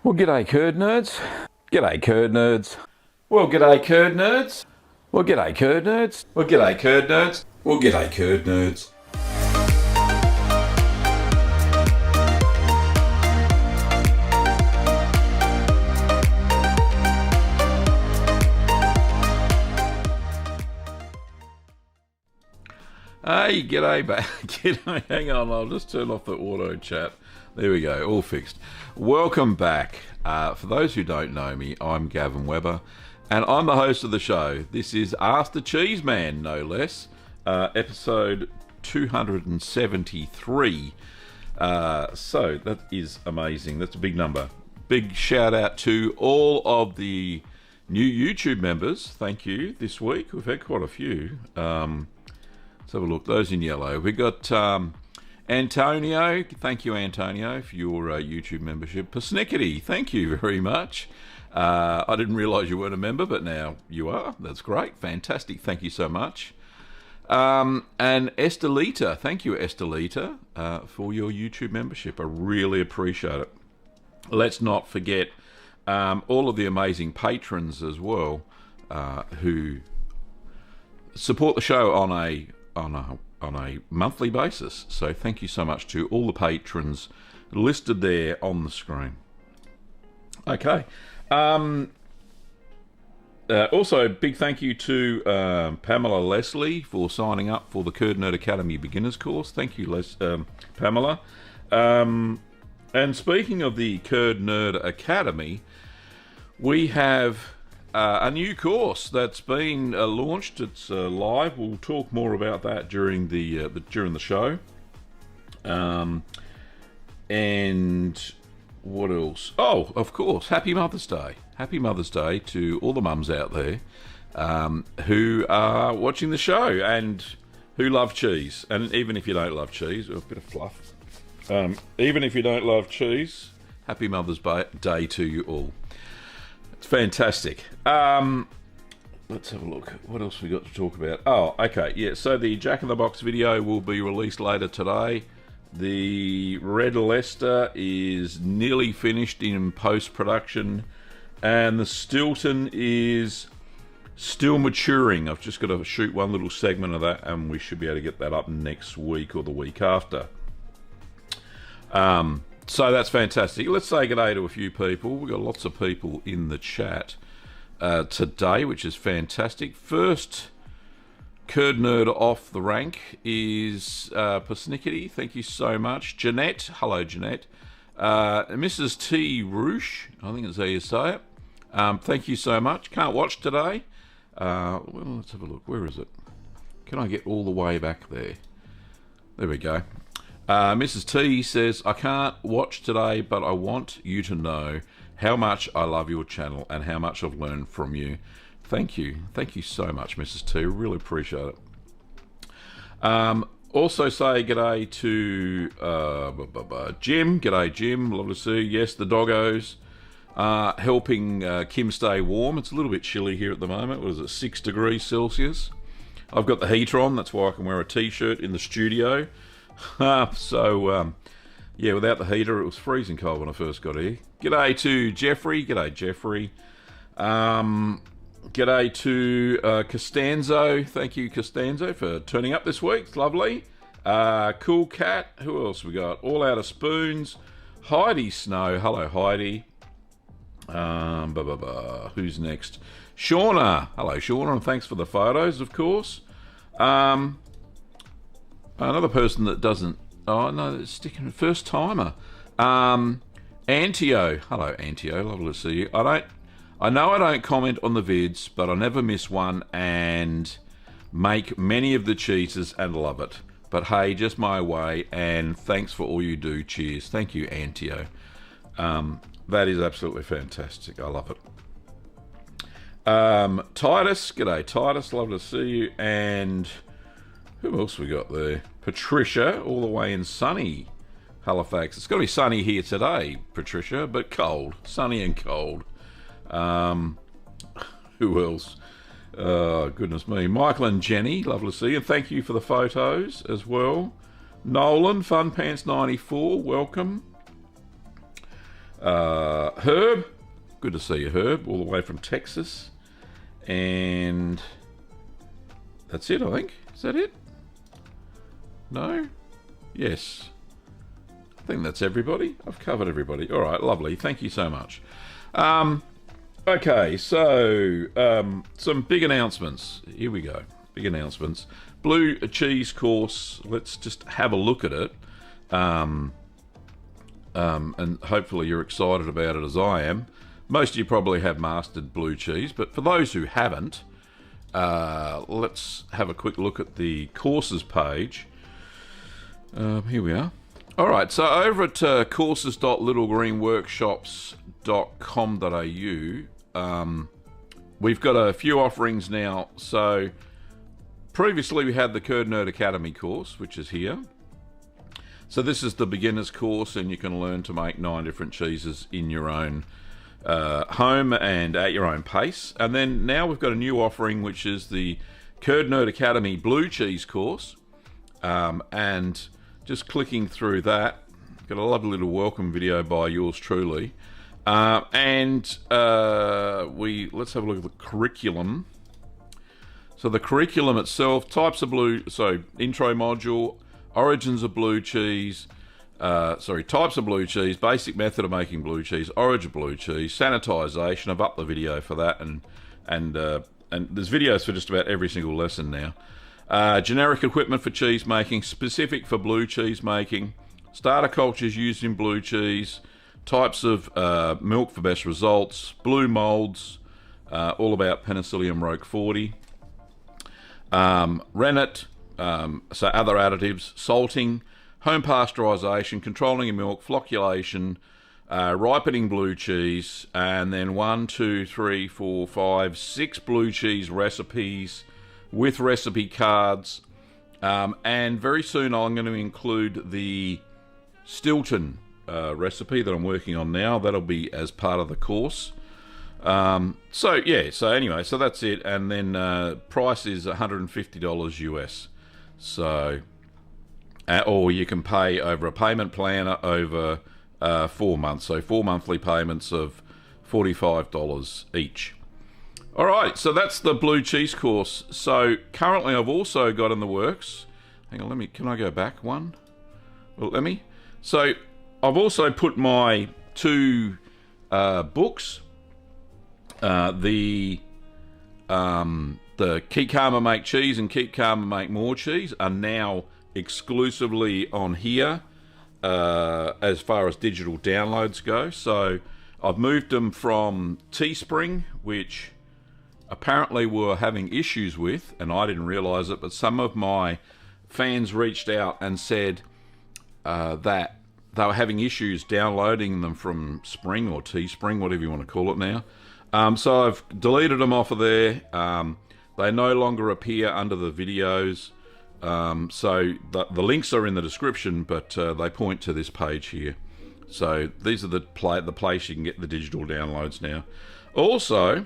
Well, g'day, curd nerds. G'day, curd nerds. Well, g'day, curd nerds. Well, g'day, curd nerds. Well, g'day, curd nerds. Well, g'day, curd nerds. Hey, g'day, g'day. Hang on, I'll just turn off the auto chat. There we go, all fixed. Welcome back. For those who don't know me, I'm Gavin Weber, and I'm the host of the show. This is Ask the Cheeseman, no less, episode 273. So that is amazing. That's a big number. Big shout out to all of the new YouTube members. Thank you this week. We've had quite a few. Let's have a look. Those in yellow. We've got Antonio. Thank you, Antonio, for your YouTube membership. Persnickety, thank you very much. I didn't realise you weren't a member, but now you are. That's great. Fantastic. Thank you so much. And Estelita. Thank you, Estelita, for your YouTube membership. I really appreciate it. Let's not forget all of the amazing patrons as well who support the show on a monthly basis. So thank you so much to all the patrons listed there on the screen. Okay. Also, big thank you to Pamela Leslie for signing up for the Curd Nerd Academy Beginners course. Thank you, Pamela. And speaking of the Curd Nerd Academy, we have a new course that's been launched. It's live. We'll talk more about that during the show. And what else? Oh, of course, Happy Mother's Day. Happy Mother's Day to all the mums out there who are watching the show and who love cheese. And even if you don't love cheese, a bit of fluff. Even if you don't love cheese, Happy Mother's Day to you all. It's fantastic. Let's have a look. What else we got to talk about? Oh, okay. Yeah, so the Jack in the Box video will be released later today. The Red Leicester is nearly finished in post-production. And the Stilton is still maturing. I've just got to shoot one little segment of that, and we should be able to get that up next week or the week after. So that's fantastic. Let's say good day to a few people. We've got lots of people in the chat today, which is fantastic. First Curd Nerd off the rank is Persnickety. Thank you so much. Jeanette. Hello, Jeanette. Mrs. T. Roosh. I think that's how you say it. Thank you so much. Can't watch today. Well, let's have a look. Where is it? Can I get all the way back there? There we go. Mrs. T says, I can't watch today, but I want you to know how much I love your channel and how much I've learned from you. Thank you. Thank you so much, Mrs. T. Really appreciate it. Also say g'day to Jim. G'day, Jim. Lovely to see you. Yes, the doggos helping Kim stay warm. It's a little bit chilly here at the moment. What is it, 6 degrees Celsius? I've got the heater on. That's why I can wear a T-shirt in the studio. So, yeah, without the heater, it was freezing cold when I first got here. G'day to Jeffrey. G'day, Jeffrey. G'day to Costanzo. Thank you, Costanzo, for turning up this week. It's lovely. Cool Cat. Who else we got? All Out of Spoons. Heidi Snow. Hello, Heidi. Who's next? Shauna. Hello, Shauna, and thanks for the photos, of course. Another person that doesn't... Oh, no, it's sticking... First timer. Antio. Hello, Antio. Lovely to see you. I know I don't comment on the vids, but I never miss one and make many of the cheeses and love it. But hey, just my way, and thanks for all you do. Cheers. Thank you, Antio. That is absolutely fantastic. I love it. Titus. G'day, Titus. Lovely to see you. And... who else we got there? Patricia, all the way in sunny Halifax. It's going to be sunny here today, Patricia, but cold. Sunny and cold. Who else? Goodness me. Michael and Jenny, lovely to see you. And thank you for the photos as well. Nolan, Fun Pants 94, welcome. Herb, good to see you, Herb, all the way from Texas. And that's it, I think. Is that it? No? Yes. I think that's everybody. I've covered everybody. All right, lovely. Thank you so much. Okay, so some big announcements. Here we go. Big announcements. Blue cheese course. Let's just have a look at it. And hopefully you're excited about it as I am. Most of you probably have mastered blue cheese, but for those who haven't, let's have a quick look at the courses page. Here we are. All right, so over at courses.littlegreenworkshops.com.au, we've got a few offerings now. So previously we had the Curd Nerd Academy course, which is here. So this is the beginner's course, and you can learn to make 9 different cheeses in your own home and at your own pace. And then now we've got a new offering, which is the Curd Nerd Academy Blue Cheese course. And just clicking through that, got a lovely little welcome video by yours truly. Let's have a look at the curriculum. So the curriculum itself, types of blue, so intro module, origins of blue cheese, types of blue cheese, basic method of making blue cheese, origin of blue cheese, sanitization. I've upped the video for that, and there's videos for just about every single lesson now. Generic equipment for cheese making, specific for blue cheese making, starter cultures used in blue cheese, types of milk for best results, blue molds, all about Penicillium roqueforti, rennet, so other additives, salting, home pasteurization, controlling your milk, flocculation, ripening blue cheese, and then 6 blue cheese recipes with recipe cards. And very soon I'm going to include the Stilton recipe that I'm working on now. That'll be as part of the course. So anyway, so that's it. And then price is $150 US. So, or you can pay over a payment plan over 4 months. So 4 monthly payments of $45 each. All right, so that's the blue cheese course. So currently I've also got in the works, hang on, can I go back one? Well, so I've also put my 2 books, the Keep Calm and Make Cheese and Keep Calm and Make More Cheese are now exclusively on here as far as digital downloads go. So I've moved them from Teespring, which apparently were having issues with, and I didn't realise it, but some of my fans reached out and said that they were having issues downloading them from Spring or Teespring, whatever you want to call it now. So I've deleted them off of there. They no longer appear under the videos. So the links are in the description, but they point to this page here. So these are the place you can get the digital downloads now. Also,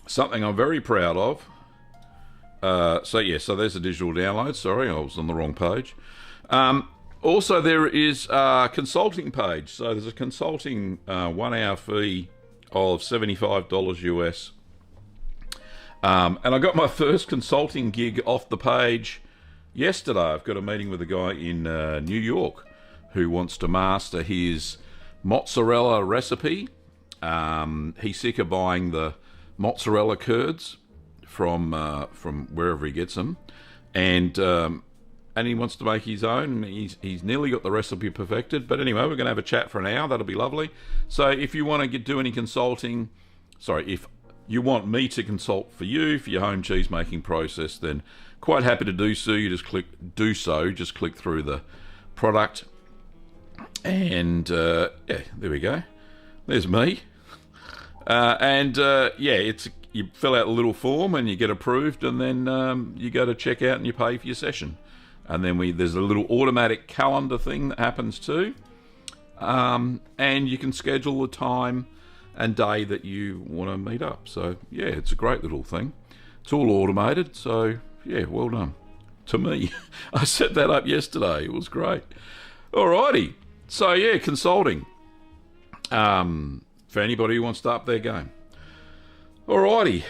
something I'm very proud of. So there's the digital download. Sorry, I was on the wrong page. Also, there is a consulting page. So there's a consulting 1 hour fee of $75 US. And I got my first consulting gig off the page yesterday. I've got a meeting with a guy in New York who wants to master his mozzarella recipe. He's sick of buying the mozzarella curds from wherever he gets them, and he wants to make his own. He's nearly got the recipe perfected. But anyway, we're going to have a chat for an hour. That'll be lovely. So if you want to do any consulting, if you want me to consult for you for your home cheese making process, then quite happy to do so. You just click just click through the product, and there we go. There's me. It's you fill out a little form and you get approved, and then you go to checkout and you pay for your session. And then there's a little automatic calendar thing that happens too, and you can schedule the time and day that you want to meet up. So yeah, it's a great little thing. It's all automated, so yeah, well done to me. I set that up yesterday. It was great. Alrighty, so yeah, consulting. for anybody who wants to up their game. Alrighty,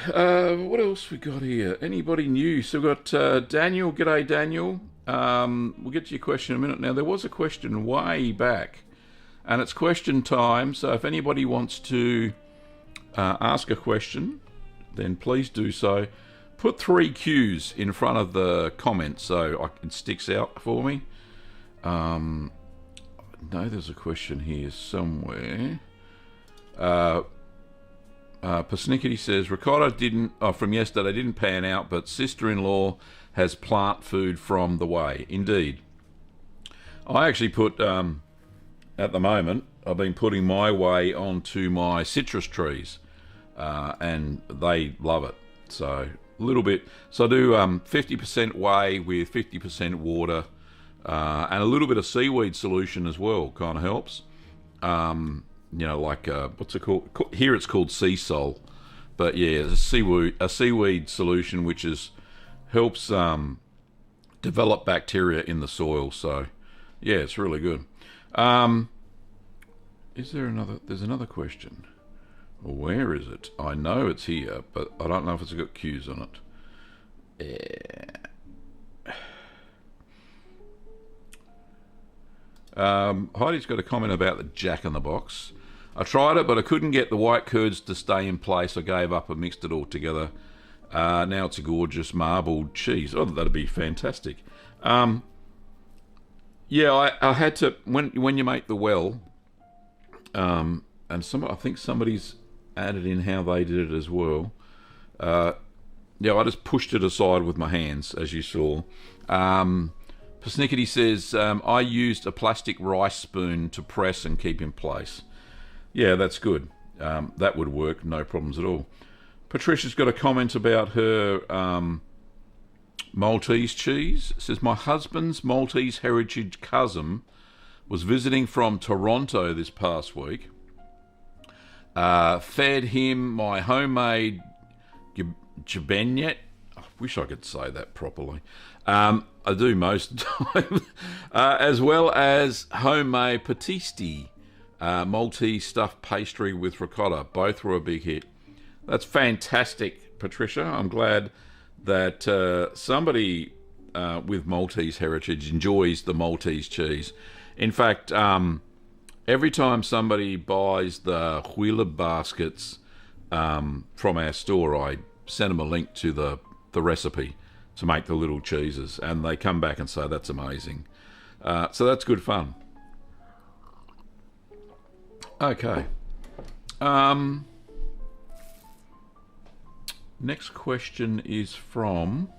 what else we got here? Anybody new? So we've got Daniel. G'day, Daniel. We'll get to your question in a minute. Now, there was a question way back, and it's question time. So if anybody wants to ask a question, then please do so. Put 3 Qs in front of the comment so it sticks out for me. No, there's a question here somewhere. Persnickety says, ricotta from yesterday didn't pan out, but sister-in-law has plant food from the whey. Indeed. I actually put, at the moment, I've been putting my whey onto my citrus trees, and they love it. So, a little bit. So I do 50% whey with 50% water, and a little bit of seaweed solution as well, kind of helps. Like, what's it called? Here it's called sea sol. But yeah, a seaweed solution which helps develop bacteria in the soil. So, yeah, it's really good. There's another question. Where is it? I know it's here, but I don't know if it's got Q's on it. Heidi's got a comment about the Jack in the Box. I tried it, but I couldn't get the white curds to stay in place. I gave up and mixed it all together. Now it's a gorgeous marbled cheese. Oh, that'd be fantastic. I had to, when you make the well, and I think somebody's added in how they did it as well. I just pushed it aside with my hands, as you saw. Persnickety says, I used a plastic rice spoon to press and keep in place. Yeah, that's good. That would work, no problems at all. Patricia's got a comment about her Maltese cheese. It says, my husband's Maltese heritage cousin was visiting from Toronto this past week. Fed him my homemade Jabenyet. I wish I could say that properly. I do most of the time. As well as homemade patisti, Maltese stuffed pastry with ricotta. Both were a big hit. That's fantastic, Patricia. I'm glad that somebody with Maltese heritage enjoys the Maltese cheese. In fact, every time somebody buys the Wheeler baskets from our store, I send them a link to the recipe to make the little cheeses, and they come back and say that's amazing. So that's good fun. Okay. Next question is from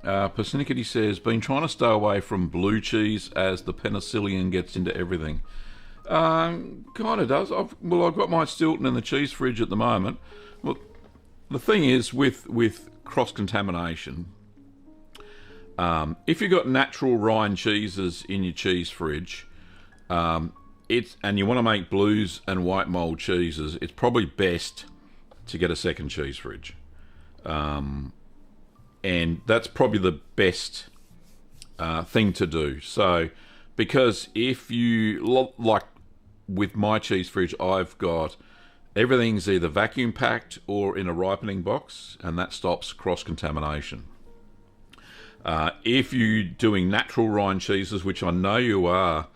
Persnickety says, been trying to stay away from blue cheese as the penicillin gets into everything. Kind of does. I've got my Stilton in the cheese fridge at the moment. Well, the thing is with cross-contamination, if you've got natural rind cheeses in your cheese fridge, and you want to make blues and white mold cheeses, it's probably best to get a second cheese fridge. And that's probably the best thing to do. So, because if you, like with my cheese fridge, I've got everything's either vacuum packed or in a ripening box, and that stops cross-contamination. If you're doing natural rind cheeses, which I know you are,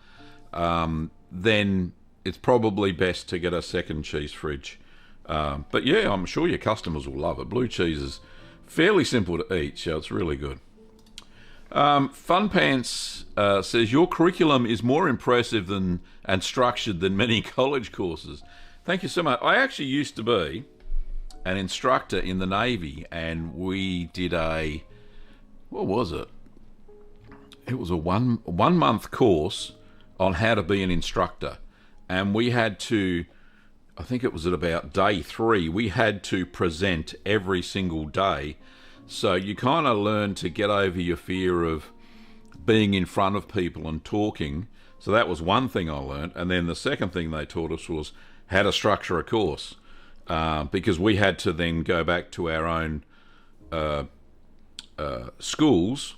then it's probably best to get a second cheese fridge. But yeah, I'm sure your customers will love it. Blue cheese is fairly simple to eat, so it's really good. Fun Pants says, your curriculum is more impressive and structured than many college courses. Thank you so much. I actually used to be an instructor in the Navy, and we did what was it? It was a one month course on how to be an instructor. And we had to, I think it was at about day 3, we had to present every single day. So you kind of learn to get over your fear of being in front of people and talking. So that was one thing I learned. And then the second thing they taught us was how to structure a course. Because we had to then go back to our own schools,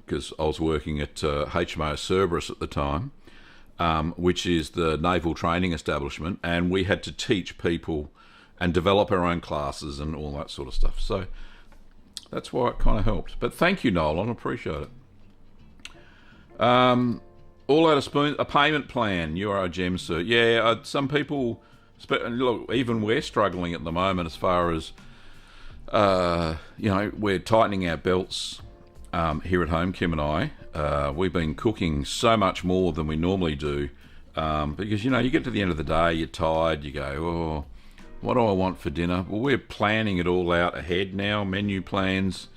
because I was working at HMAS Cerberus at the time, which is the naval training establishment, and we had to teach people and develop our own classes and all that sort of stuff. So that's why it kind of helped. But thank you, Nolan. I appreciate it. All out of spoon, a payment plan. You are a gem, sir. Yeah, some people, look, even we're struggling at the moment as far as, we're tightening our belts here at home, Kim and I. We've been cooking so much more than we normally do because, you get to the end of the day, you're tired, you go, oh, what do I want for dinner? Well, we're planning it all out ahead now, menu plans.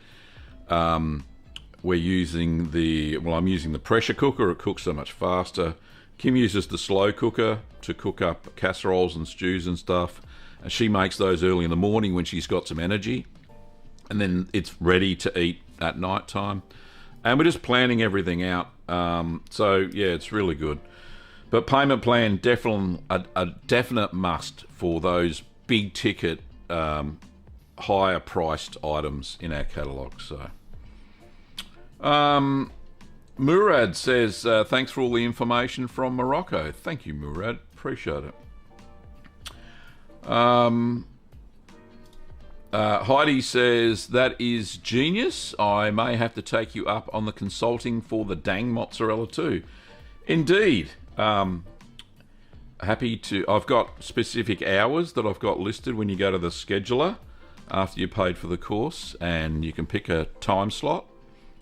We're using I'm using the pressure cooker. It cooks so much faster. Kim uses the slow cooker to cook up casseroles and stews and stuff. And she makes those early in the morning when she's got some energy. And then it's ready to eat at night time. And we're just planning everything out. So, yeah, it's really good. But payment plan, definitely a definite must for those big ticket, higher priced items in our catalogue. So. Murad says, thanks for all the information from Morocco. Thank you, Murad. Appreciate it. Heidi says, that is genius. I may have to take you up on the consulting for the dang mozzarella too. Indeed. Happy to. I've got specific hours that I've got listed when you go to the scheduler after you paid for the course, and you can pick a time slot.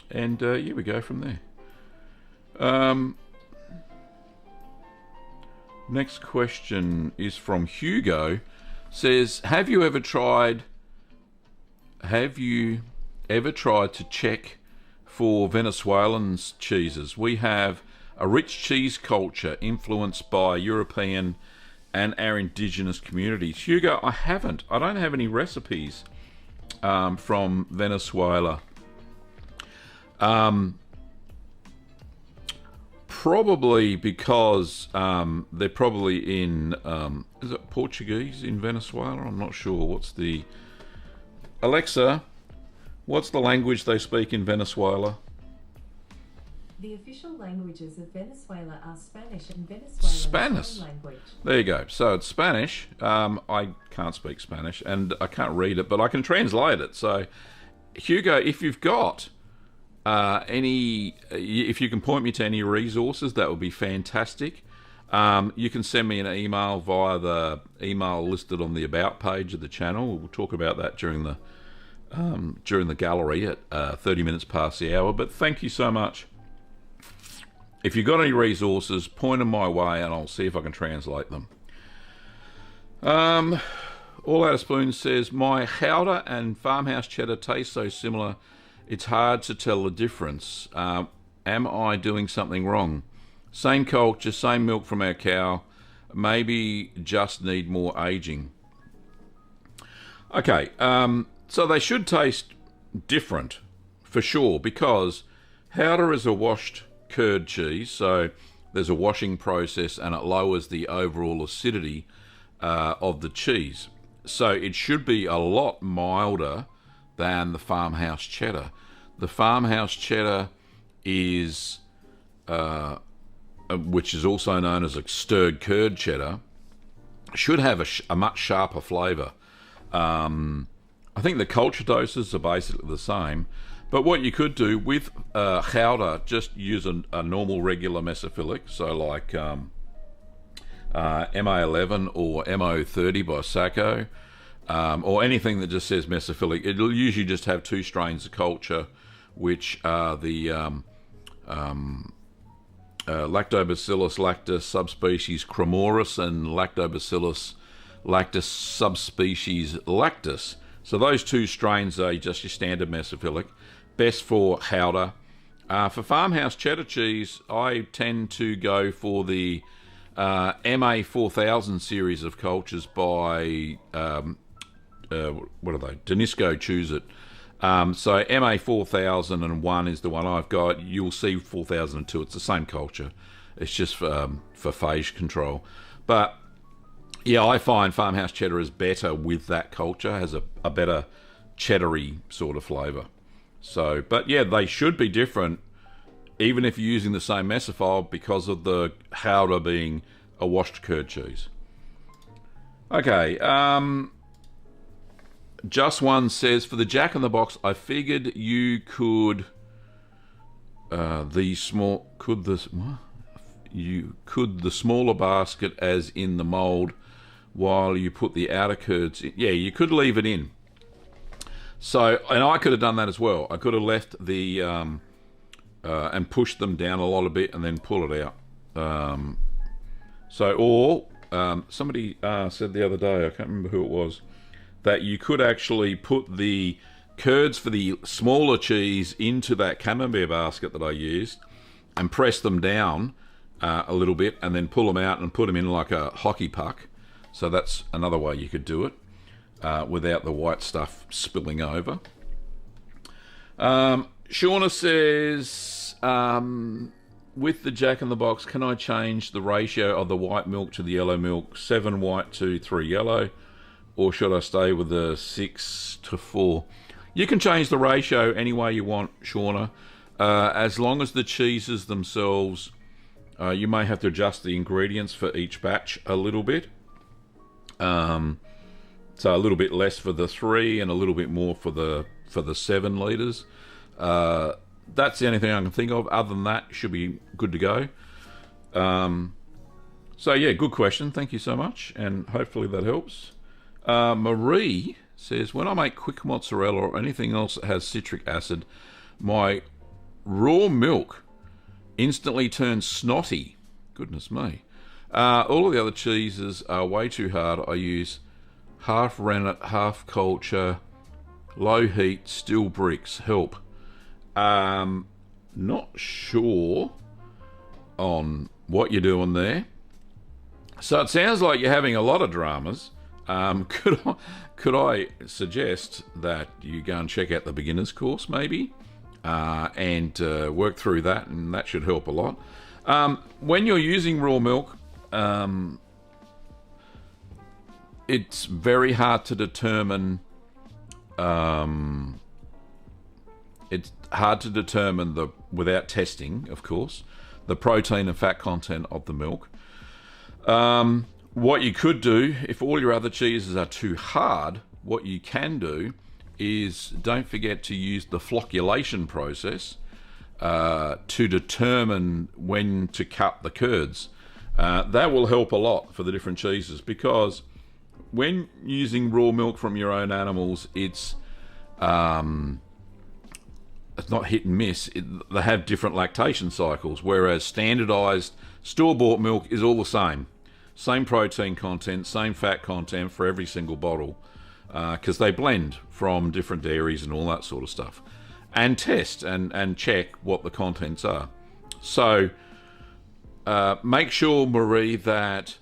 And yeah, we go from there. Next question is from Hugo. Says, have you ever tried to check for Venezuelan cheeses? We have a rich cheese culture influenced by European and our indigenous communities. Hugo, I haven't. I don't have any recipes from Venezuela. Probably because they're probably in, is it Portuguese in Venezuela? I'm not sure. What's the... Alexa, what's the language they speak in Venezuela? The official languages of Venezuela are Spanish and Venezuelan language. There you go. So it's Spanish. I can't speak Spanish and I can't read it, but I can translate it. So, Hugo, if you've got if you can point me to any resources, that would be fantastic. You can send me an email via the email listed on the About page of the channel. We'll talk about that during the gallery at 30 minutes past the hour. But thank you so much. If you've got any resources, point them my way and I'll see if I can translate them. All Out of Spoon says, my Gouda and farmhouse cheddar taste so similar, it's hard to tell the difference. Am I doing something wrong? Same culture, same milk from our cow, maybe just need more aging. Okay, so they should taste different for sure, because Gouda is a washed curd cheese, so there's a washing process and it lowers the overall acidity of the cheese. So it should be a lot milder than the farmhouse cheddar. The farmhouse cheddar is, which is also known as a stirred curd cheddar, should have a much sharper flavour. I think the culture doses are basically the same, but what you could do with Gouda, just use a normal regular mesophilic, so like MA11 or MO30 by Sacco, or anything that just says mesophilic. It'll usually just have two strains of culture, which are the Lactobacillus lactis subspecies cremoris and Lactobacillus lactis subspecies lactis. So those two strains are just your standard mesophilic. Best for Gouda. For farmhouse cheddar cheese, I tend to go for the MA4000 series of cultures by what are they? Danisco Choose It. So MA4001 is the one I've got. You'll see 4002. It's the same culture. It's just for phage control. But yeah, I find farmhouse cheddar is better with that culture. Has a better cheddary sort of flavour. So, but yeah, they should be different, even if you're using the same mesophile, because of the Gouda being a washed curd cheese. Okay, Just One says, for the Jack in the Box, I figured you could the smaller basket as in the mould while you put the outer curds in. Yeah, you could leave it in. So, and I could have done that as well. I could have left the and pushed them down a lot a bit and then pull it out. Somebody said the other day, I can't remember who it was, that you could actually put the curds for the smaller cheese into that camembert basket that I used and press them down a little bit and then pull them out and put them in like a hockey puck. So that's another way you could do it without the white stuff spilling over. Shauna says, with the Jack in the Box, can I change the ratio of the white milk to the yellow milk, 7 white to 3 yellow, or should I stay with the 6 to 4? You can change the ratio any way you want, Shauna, as long as the cheeses themselves, you may have to adjust the ingredients for each batch a little bit. So a little bit less for the 3 and a little bit more for the 7 litres. That's the only thing I can think of. Other than that, should be good to go. So yeah, good question. Thank you so much, and hopefully that helps. Marie says, when I make quick mozzarella or anything else that has citric acid, my raw milk instantly turns snotty. Goodness me. All of the other cheeses are way too hard. I use half rennet, half culture, low heat, steel bricks. Help. Not sure on what you're doing there. So it sounds like you're having a lot of dramas. Could I suggest that you go and check out the beginner's course maybe, and work through that, and that should help a lot. When you're using raw milk, it's very hard to determine. It's hard to determine without testing, of course, the protein and fat content of the milk. What you could do, if all your other cheeses are too hard, what you can do is don't forget to use the flocculation process to determine when to cut the curds. That will help a lot for the different cheeses, because when using raw milk from your own animals, it's not hit and miss. They have different lactation cycles, whereas standardized store-bought milk is all the same. Same protein content, same fat content for every single bottle, because they blend from different dairies and all that sort of stuff. And test and check what the contents are. So make sure, Marie, that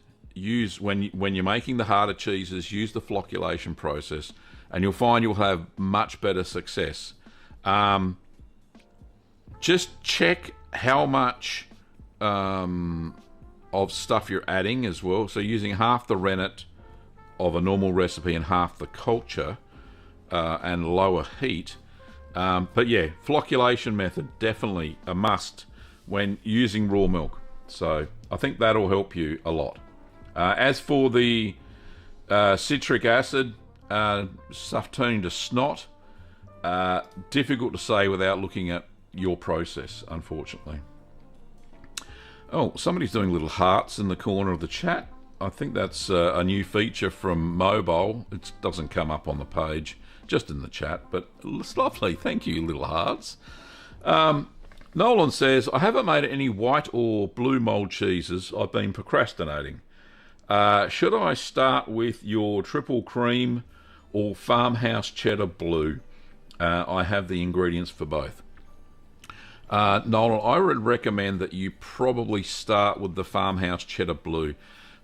when you're making the harder cheeses, use the flocculation process, and you'll find you'll have much better success. Just check how much of stuff you're adding as well. So using half the rennet of a normal recipe and half the culture and lower heat. But yeah, flocculation method, definitely a must when using raw milk. So I think that'll help you a lot. As for the citric acid, stuff turning to snot, difficult to say without looking at your process, unfortunately. Oh, somebody's doing little hearts in the corner of the chat. I think that's a new feature from mobile. It doesn't come up on the page, just in the chat, but it's lovely. Thank you, little hearts. Nolan says, I haven't made any white or blue mould cheeses. I've been procrastinating. Should I start with your triple cream or farmhouse cheddar blue? I have the ingredients for both. Nolan, I would recommend that you probably start with the farmhouse cheddar blue,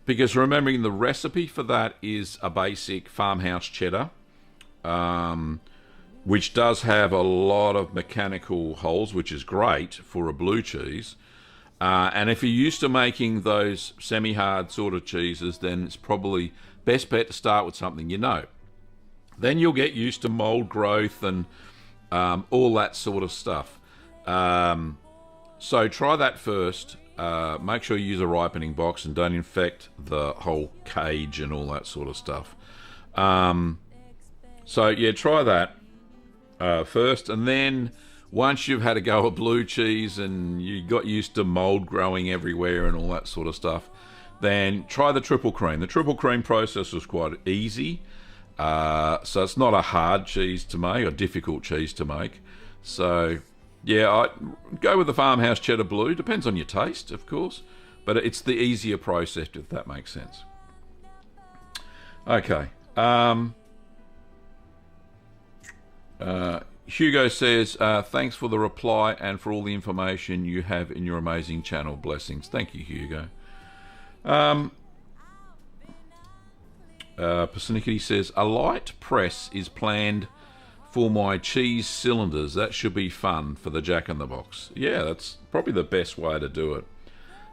because remembering the recipe for that is a basic farmhouse cheddar, which does have a lot of mechanical holes, which is great for a blue cheese. And if you're used to making those semi-hard sort of cheeses, then it's probably best bet to start with something you know. Then you'll get used to mold growth and all that sort of stuff. So try that first. Make sure you use a ripening box and don't infect the whole cage and all that sort of stuff. So yeah, try that first, and then once you've had a go at blue cheese and you got used to mold growing everywhere and all that sort of stuff, then try the triple cream. The triple cream process was quite easy. So it's not a hard cheese to make, or difficult cheese to make. So yeah, I go with the Farmhouse Cheddar Blue. Depends on your taste, of course, but it's the easier process, if that makes sense. Okay. Hugo says, thanks for the reply and for all the information you have in your amazing channel. Blessings. Thank you, Hugo. Persnickety says, a light press is planned for my cheese cylinders. That should be fun for the Jack in the Box. Yeah, that's probably the best way to do it.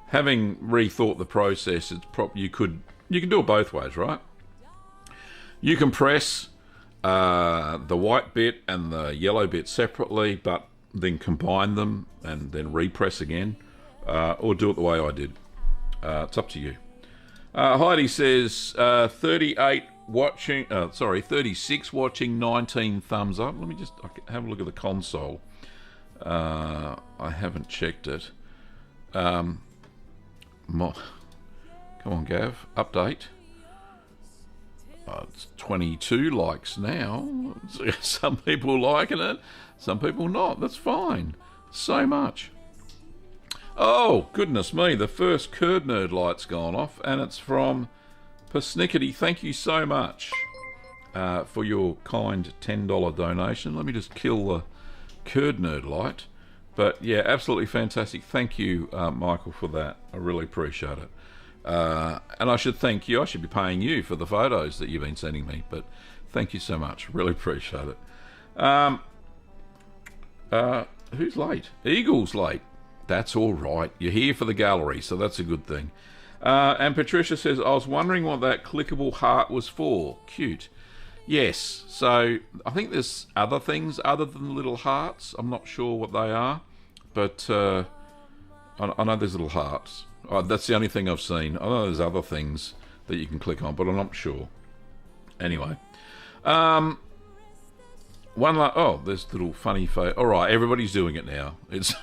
Having rethought the process, you can do it both ways, right? You can press the white bit and the yellow bit separately, but then combine them and then repress again, or do it the way I did. It's up to you. Heidi says 36 watching, 19 thumbs up. Let me just have a look at the console. I haven't checked it. Come on, Gav, update. It's 22 likes now. Some people liking it, some people not. That's fine. So much. Oh, goodness me, the first Curd Nerd light's gone off, and it's from Persnickety. Thank you so much for your kind $10 donation. Let me just kill the Curd Nerd light. But yeah, absolutely fantastic. Thank you, Michael, for that. I really appreciate it. And I should thank you. I should be paying you for the photos that you've been sending me, but thank you so much. Really appreciate it. Who's late? Eagle's late. That's all right. You're here for the gallery, so that's a good thing. And Patricia says, I was wondering what that clickable heart was for. Cute. Yes, so I think there's other things other than little hearts. I'm not sure what they are, but I know there's little hearts. That's the only thing I've seen. I know there's other things that you can click on, but I'm not sure. Anyway. There's little funny face. All right, everybody's doing it now. It's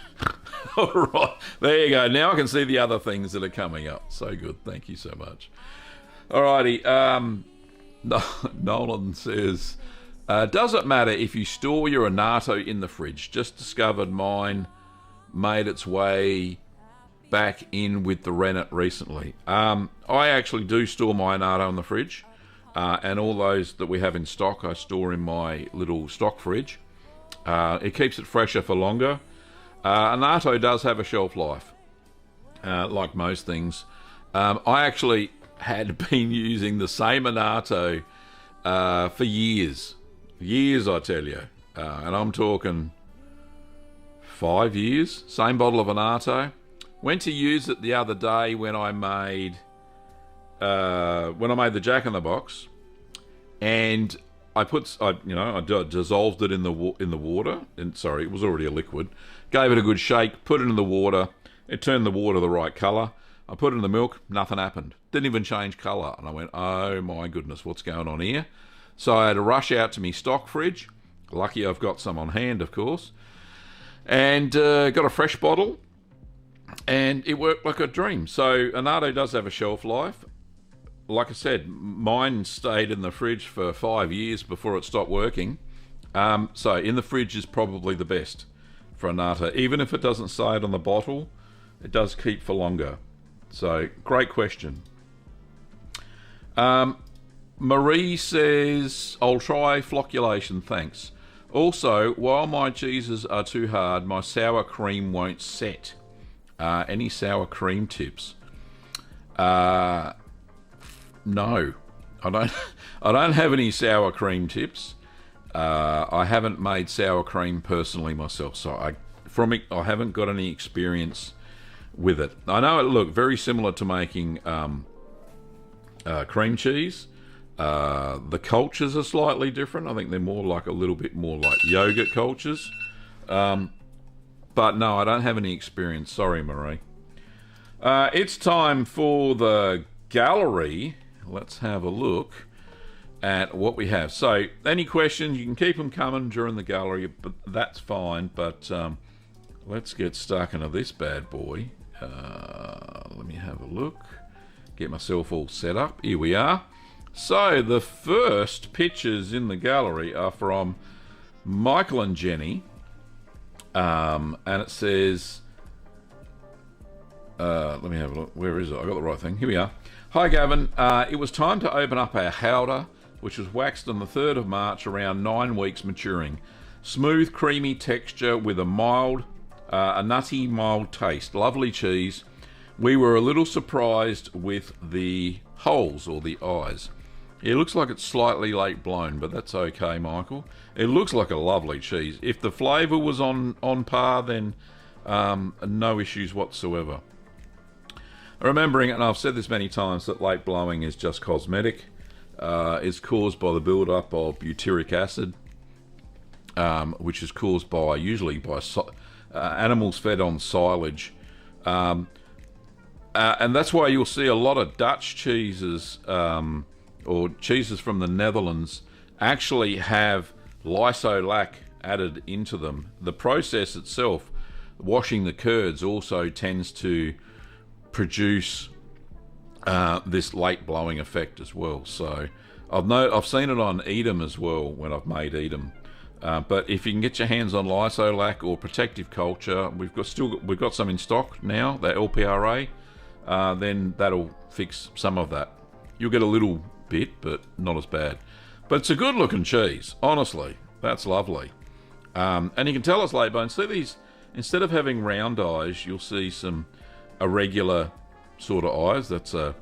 all right. There you go. Now I can see the other things that are coming up. So good. Thank you so much. All righty. Nolan says, does it matter if you store your annatto in the fridge? Just discovered mine made its way back in with the rennet recently. I actually do store my annatto in the fridge. And all those that we have in stock, I store in my little stock fridge. It keeps it fresher for longer. Annatto does have a shelf life, like most things. I actually had been using the same annatto for years. Years, I tell you. And I'm talking 5 years. Same bottle of annatto. Went to use it the other day when I made the Jack in the Box, and I dissolved it in the water. And sorry, it was already a liquid. Gave it a good shake. Put it in the water. It turned the water the right colour. I put it in the milk. Nothing happened. Didn't even change colour. And I went, oh my goodness, what's going on here? So I had to rush out to my stock fridge. Lucky I've got some on hand, of course. And got a fresh bottle. And it worked like a dream. So annatto does have a shelf life. Like I said, mine stayed in the fridge for 5 years before it stopped working. So in the fridge is probably the best for annatto. Even if it doesn't say it on the bottle, it does keep for longer. So great question. Marie says, I'll try flocculation, thanks. Also, while my cheeses are too hard, my sour cream won't set. Any sour cream tips? No, I don't. I don't have any sour cream tips. I haven't made sour cream personally myself, so I haven't got any experience with it. I know it looked very similar to making cream cheese. The cultures are slightly different. I think they're more like a little bit more like yogurt cultures. But no, I don't have any experience. Sorry, Marie. It's time for the gallery. Let's have a look at what we have. So, any questions, you can keep them coming during the gallery, but that's fine. But let's get stuck into this bad boy. Let me have a look. Get myself all set up. Here we are. So, the first pictures in the gallery are from Michael and Jenny. And it says... let me have a look. Where is it? I got the right thing. Here we are. Hi, Gavin. It was time to open up our howdah, which was waxed on the 3rd of March, around 9 weeks maturing. Smooth, creamy texture with a nutty, mild taste. Lovely cheese. We were a little surprised with the holes, or the eyes. It looks like it's slightly late blown, but that's okay, Michael. It looks like a lovely cheese. If the flavour was on par, then no issues whatsoever. Remembering, and I've said this many times, that late blowing is just cosmetic. It's caused by the build-up of butyric acid, which is caused usually by animals fed on silage. And that's why you'll see a lot of Dutch cheeses, or cheeses from the Netherlands, actually have lysolac added into them. The process itself, washing the curds, also tends to produce this late blowing effect as well. So I've seen it on Edam as well when I've made Edam. But if you can get your hands on lysolac or protective culture, we've got some in stock now, the LPRA. Then that'll fix some of that. You'll get a little bit, but not as bad. But it's a good looking cheese, honestly. That's lovely. And you can tell it's late blown. See these, instead of having round eyes, you'll see some irregular sort of eyes. That's a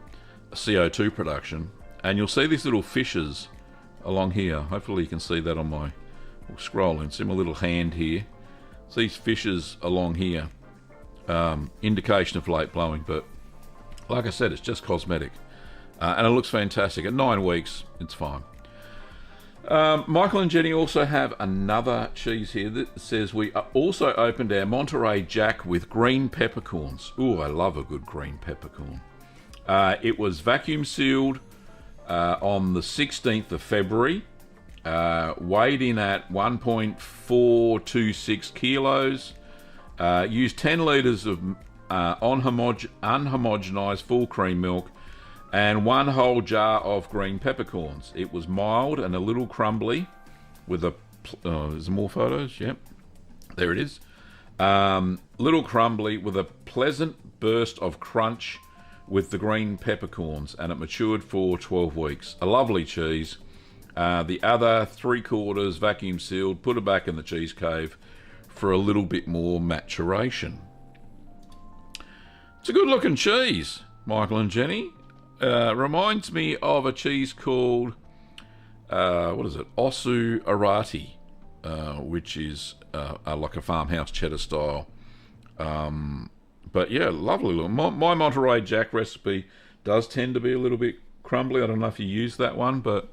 CO2 production. And you'll see these little fissures along here. Hopefully you can see that on my scrolling. See my little hand here. See these fissures along here. Indication of late blowing, but like I said, it's just cosmetic. And it looks fantastic. At 9 weeks, it's fine. Michael and Jenny also have another cheese here that says we also opened our Monterey Jack with green peppercorns. Ooh, I love a good green peppercorn. It was vacuum sealed on the 16th of February. Weighed in at 1.426 kilos. Used 10 litres of unhomogenized full cream milk and 1 whole jar of green peppercorns. It was mild and a little crumbly with is there more photos? Yep. There it is. Little crumbly with a pleasant burst of crunch with the green peppercorns, and it matured for 12 weeks. A lovely cheese. The other 3/4 vacuum sealed, put it back in the cheese cave for a little bit more maturation. It's a good looking cheese, Michael and Jenny. Reminds me of a cheese called, Osu Arati, which is like a farmhouse cheddar style. But yeah, lovely. My Monterey Jack recipe does tend to be a little bit crumbly. I don't know if you use that one, but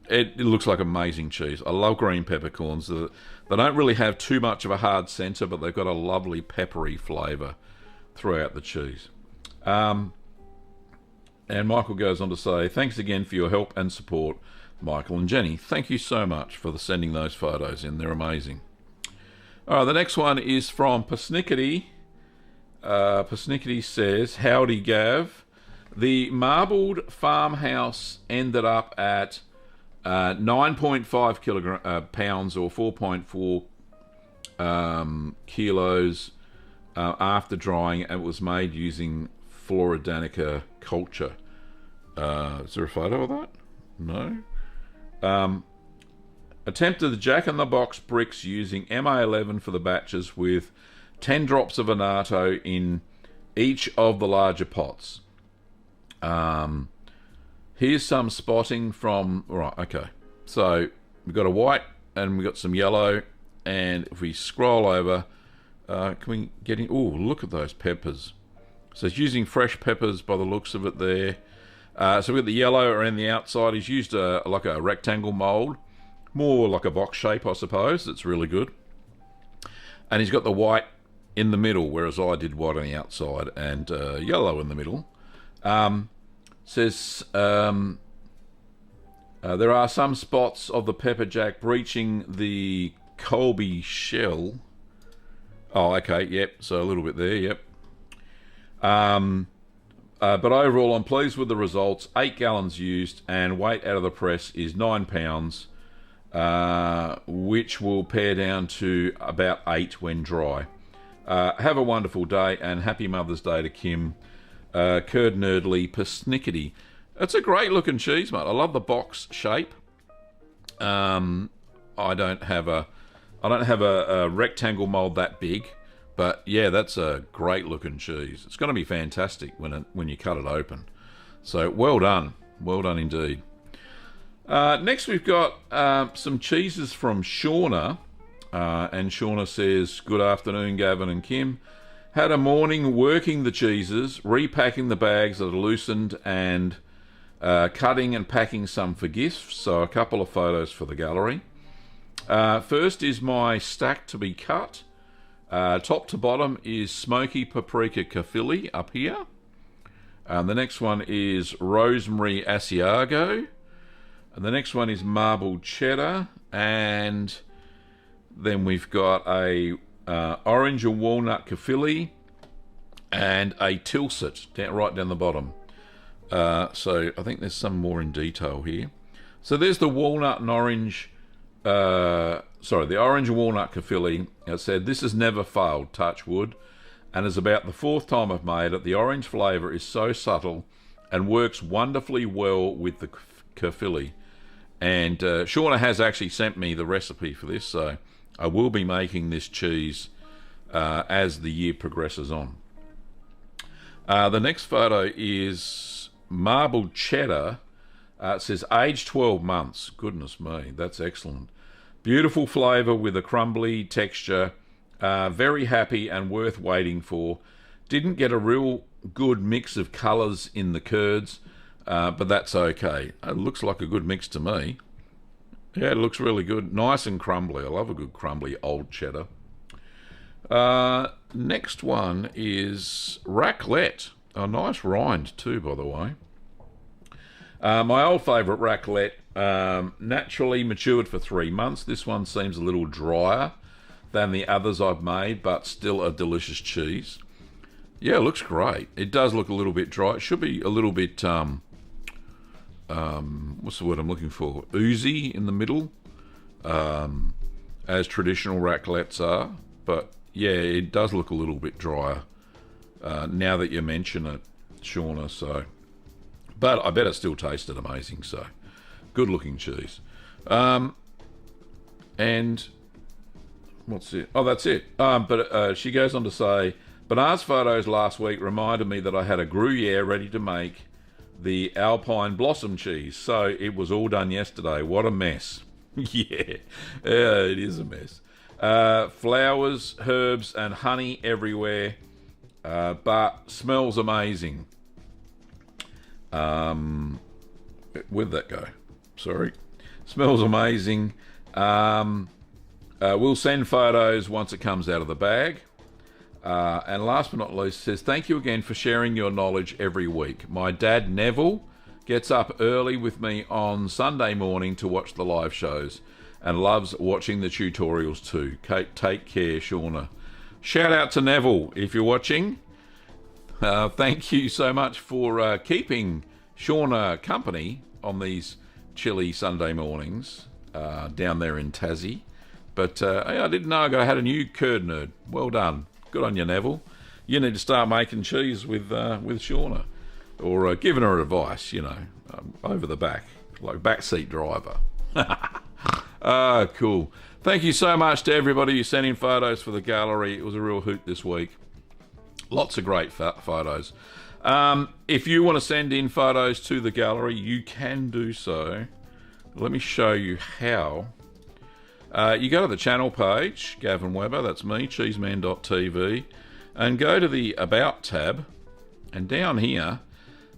it looks like amazing cheese. I love green peppercorns. They don't really have too much of a hard centre, but they've got a lovely peppery flavour throughout the cheese. And Michael goes on to say, thanks again for your help and support, Michael and Jenny. Thank you so much for sending those photos in. They're amazing. All right, the next one is from Persnickety. Persnickety says, howdy, Gav. The marbled farmhouse ended up at 9.5 pounds or 4.4 kilos after drying, and it was made using Floridanica culture. Is there a photo of that? No. Attempted the Jack-in-the-Box bricks using MA11 for the batches with 10 drops of annatto in each of the larger pots. Here's some spotting from... Right, okay. So, we've got a white and we've got some yellow. And if we scroll over, can we get in... Oh, look at those peppers. So it's using fresh peppers by the looks of it there. So we've got the yellow around the outside. He's used like a rectangle mould, more like a box shape, I suppose. It's really good. And he's got the white in the middle, whereas I did white on the outside and yellow in the middle. Says there are some spots of the pepper jack breaching the Colby shell. Oh, okay, yep. So a little bit there, yep. But overall, I'm pleased with the results. 8 gallons used, and weight out of the press is 9 pounds, which will pare down to about 8 when dry. Have a wonderful day, and happy Mother's Day to Kim. Curd Nerdly Persnickety. It's a great looking cheese, mate. I love the box shape. I don't have a rectangle mold that big, but yeah, that's a great looking cheese. It's going to be fantastic when you cut it open. So well done indeed. Next we've got some cheeses from Shauna, and Shauna says, "Good afternoon, Gavin and Kim. Had a morning working the cheeses, repacking the bags that are loosened, and cutting and packing some for gifts. So a couple of photos for the gallery. First is my stack to be cut. Top to bottom is smoky paprika kafili up here. The next one is rosemary Asiago. And the next one is marbled cheddar. And then we've got a orange and walnut kafili and a tilsit right down the bottom. So I think there's some more in detail here. So there's the walnut and orange, the orange and walnut kafili. I said, this has never failed, touch wood, and is about the 4th time I've made it. The orange flavour is so subtle and works wonderfully well with the kafili. And Shauna has actually sent me the recipe for this, so I will be making this cheese as the year progresses on. The next photo is marbled cheddar. It says aged 12 months. Goodness me, that's excellent. Beautiful flavour with a crumbly texture. Very happy and worth waiting for. Didn't get a real good mix of colours in the curds, but that's okay. It looks like a good mix to me. Yeah, it looks really good. Nice and crumbly. I love a good crumbly old cheddar. Next one is raclette. A nice rind too, by the way. My old favourite raclette, naturally matured for 3 months. This one seems a little drier than the others I've made, but still a delicious cheese. Yeah, it looks great. It does look a little bit dry. It should be a little bit, what's the word I'm looking for? Oozy in the middle, as traditional raclettes are. But yeah, it does look a little bit drier. Now that you mention it, Shauna, so. But I bet it still tasted amazing, so. Good looking cheese. And what's it? Oh, that's it. But she goes on to say, Bernard's photos last week reminded me that I had a Gruyere ready to make the Alpine Blossom cheese. So it was all done yesterday. What a mess. Yeah, it is a mess. Flowers, herbs, and honey everywhere. But smells amazing. Where'd that go? Sorry. Smells amazing. We'll send photos once it comes out of the bag. And last but not least, says, thank you again for sharing your knowledge every week. My dad, Neville, gets up early with me on Sunday morning to watch the live shows and loves watching the tutorials too. Take care, Shauna. Shout out to Neville if you're watching. Thank you so much for keeping Shauna company on these chilly Sunday mornings down there in Tassie. But I didn't know I had a new curd nerd. Well done. Good on you, Neville. You need to start making cheese with Shauna. Or giving her advice, over the back. Like backseat driver. Cool. Thank you so much to everybody who sent in photos for the gallery. It was a real hoot this week. Lots of great photos. If you want to send in photos to the gallery, you can do so. Let me show you how. You go to the channel page, Gavin Weber, that's me, cheeseman.tv, and go to the About tab, and down here,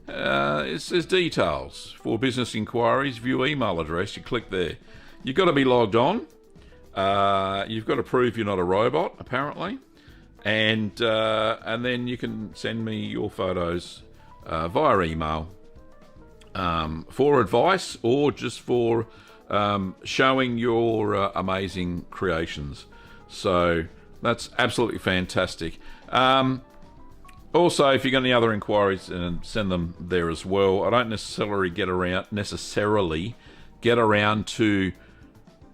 it says details. For business inquiries, view email address. You click there. You've got to be logged on. You've got to prove you're not a robot, apparently. And then you can send me your photos via email for advice or just for showing your amazing creations. So that's absolutely fantastic. Also, if you've got any other inquiries, send them there as well. I don't necessarily get around to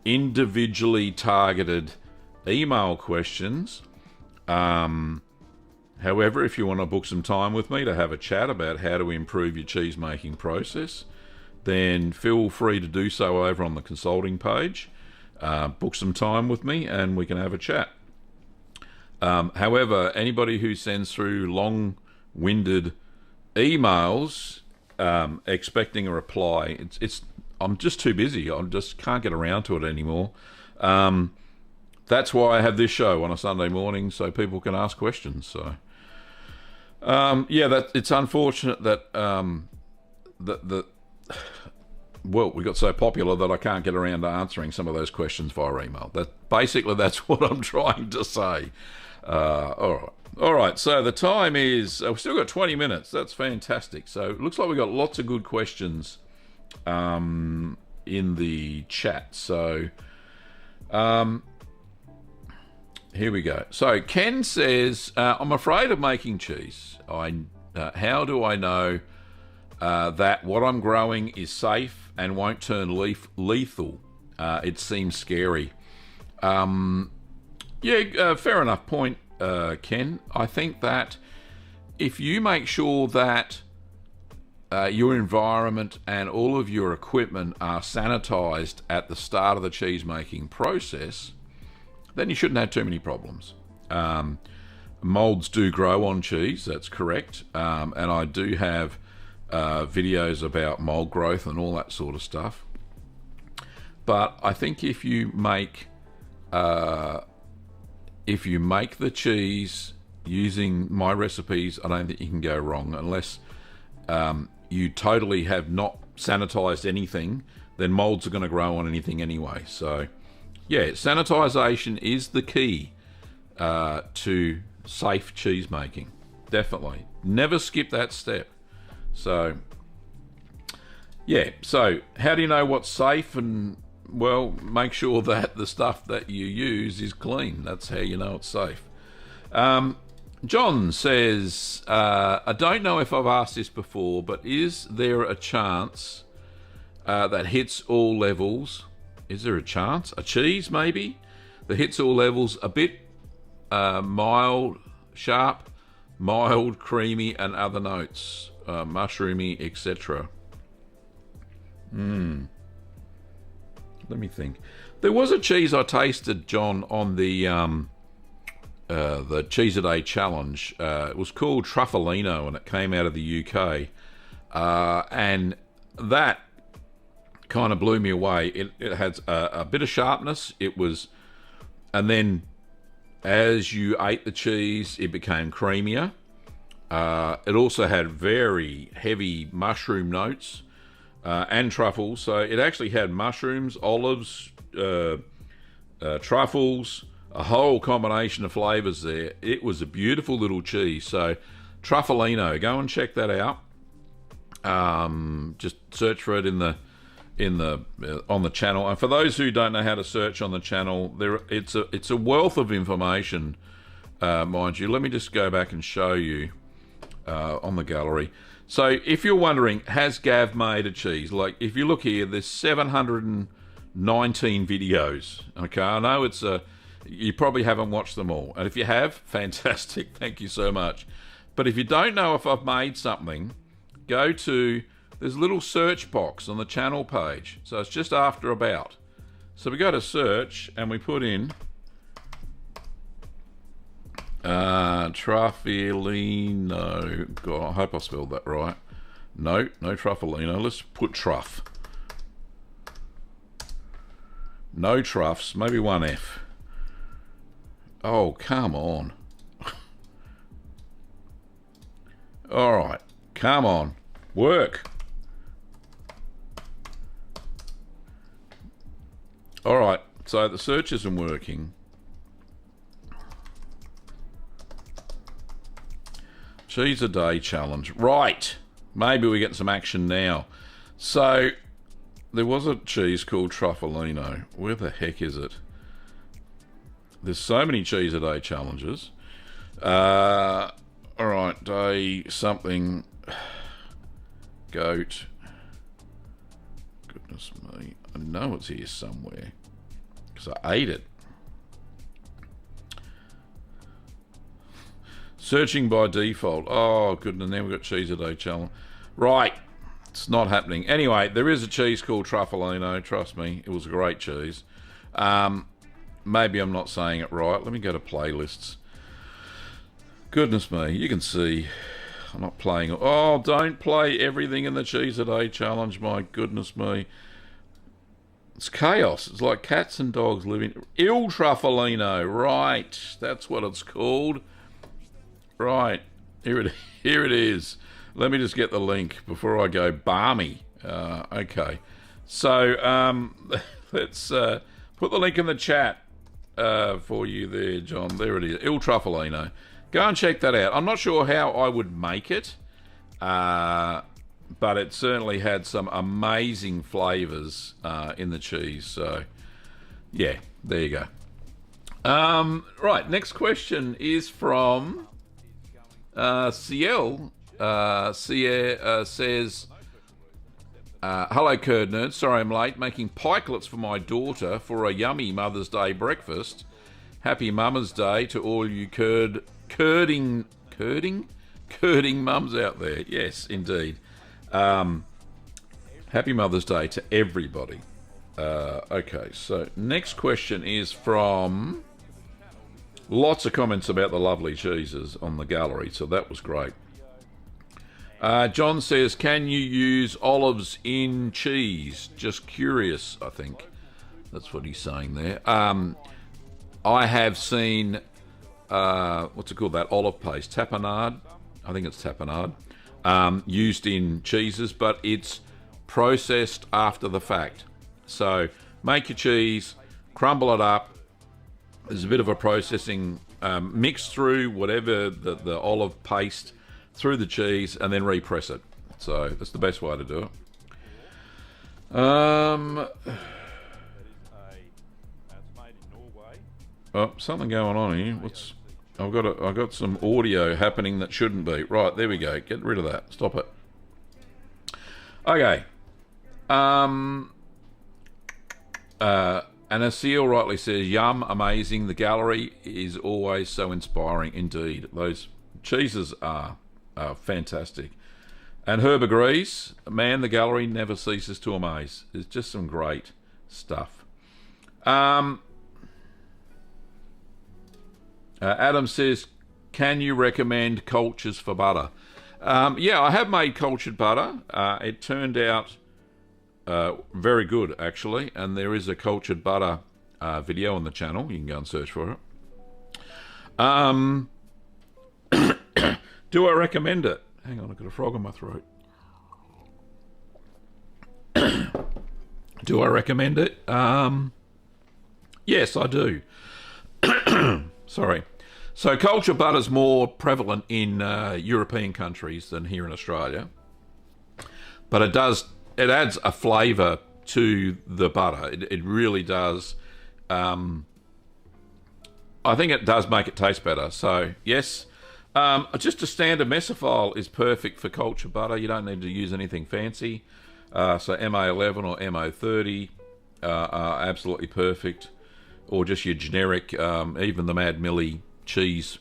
individually targeted email questions. However, if you want to book some time with me to have a chat about how to improve your cheese making process, then feel free to do so over on the consulting page. Book some time with me and we can have a chat. However, anybody who sends through long-winded emails expecting a reply, I'm just too busy. I just can't get around to it anymore. That's why I have this show on a Sunday morning so people can ask questions. So, it's unfortunate that we got so popular that I can't get around to answering some of those questions via email. That's what I'm trying to say. All right. So the time is we've still got 20 minutes. That's fantastic. So it looks like we've got lots of good questions in the chat. So here we go. So Ken says, I'm afraid of making cheese. How do I know that what I'm growing is safe and won't turn lethal? It seems scary. Fair enough point, Ken. I think that if you make sure that your environment and all of your equipment are sanitized at the start of the cheese making process, then you shouldn't have too many problems. Molds do grow on cheese, that's correct. And I do have videos about mold growth and all that sort of stuff. But I think if you make the cheese using my recipes, I don't think you can go wrong unless you totally have not sanitized anything. Then molds are going to grow on anything anyway. So yeah, sanitization is the key to safe cheese making. Definitely. Never skip that step. So yeah, so how do you know what's safe? And well, make sure that the stuff that you use is clean. That's how you know it's safe. John says, I don't know if I've asked this before, but is there a chance that hits all levels? Is there a chance? A cheese, maybe, that hits all levels, a bit mild, sharp, mild, creamy, and other notes, mushroomy, etc. Let me think. There was a cheese I tasted, John, on the Cheese A Day challenge. It was called Truffalino, and it came out of the UK. And that kind of blew me away. It had a bit of sharpness. And then as you ate the cheese, it became creamier. It also had very heavy mushroom notes and truffles. So it actually had mushrooms, olives, truffles, a whole combination of flavours there. It was a beautiful little cheese. So Truffalino, go and check that out. Just search for it on the channel. And for those who don't know how to search on the channel, it's a wealth of information, mind you. Let me just go back and show you on the gallery. So if you're wondering, has Gav made a cheese? Like, if you look here, there's 719 videos. Okay, I know you probably haven't watched them all. And if you have, fantastic. Thank you so much. But if you don't know if I've made something, there's a little search box on the channel page. So it's just after about. So we go to search and we put in Truffalino. God, I hope I spelled that right. No Truffalino. Let's put truff. No truffs. Maybe one F. Oh, come on. All right. Come on. Work. All right, so the search isn't working. Cheese a day challenge. Right, maybe we get some action now. So there was a cheese called Truffalino. Where the heck is it? There's so many cheese a day challenges. All right, day something. Goat. Goodness me. I know it's here somewhere because I ate it. Searching by default. Oh, goodness. Now we've got cheese a day challenge. Right. It's not happening. Anyway, there is a cheese called Truffalino. Trust me. It was a great cheese. Maybe I'm not saying it right. Let me go to playlists. Goodness me. You can see I'm not playing. Oh, don't play everything in the cheese a day challenge. My goodness me. It's chaos. It's like cats and dogs living. Il Truffalino. Right. That's what it's called. Right. Here it is. Let me just get the link before I go balmy. Okay. So let's put the link in the chat for you there, John. There it is. Il Truffalino. Go and check that out. I'm not sure how I would make it, but it certainly had some amazing flavours in the cheese. So, yeah, there you go. Right, next question is from Ciel. Ciel says, hello, Curd Nerds. Sorry I'm late. Making pikelets for my daughter for a yummy Mother's Day breakfast. Happy Mother's Day to all you curding mums out there. Yes, indeed. Happy Mother's Day to everybody. Okay, so next question is from lots of comments about the lovely cheeses on the gallery, so that was great. John says, can you use olives in cheese? Just curious, I think. That's what he's saying there. I have seen, what's it called, that olive paste? Tapenade? I think it's tapenade. Used in cheeses, but it's processed after the fact. So make your cheese, crumble it up. There's a bit of a processing, mix through whatever the olive paste through the cheese and then repress it. So that's the best way to do it. Oh, something going on here. I've got some audio happening that shouldn't be. Right, there we go. Get rid of that. Stop it. Okay. And as Seal rightly says, yum, amazing. The gallery is always so inspiring indeed. Those cheeses are fantastic. And Herb agrees. Man, the gallery never ceases to amaze. It's just some great stuff. Adam says, can you recommend cultures for butter? Yeah, I have made cultured butter. It turned out very good, actually. And there is a cultured butter video on the channel. You can go and search for it. Do I recommend it? Hang on, I've got a frog in my throat. Do I recommend it? Yes, I do. Sorry. So cultured butter is more prevalent in European countries than here in Australia. But it adds a flavour to the butter. It really does. I think it does make it taste better. So, yes. Just a standard mesophile is perfect for cultured butter. You don't need to use anything fancy. So MA11 or MO30 are absolutely perfect. Or just your generic, even the Mad Millie cheese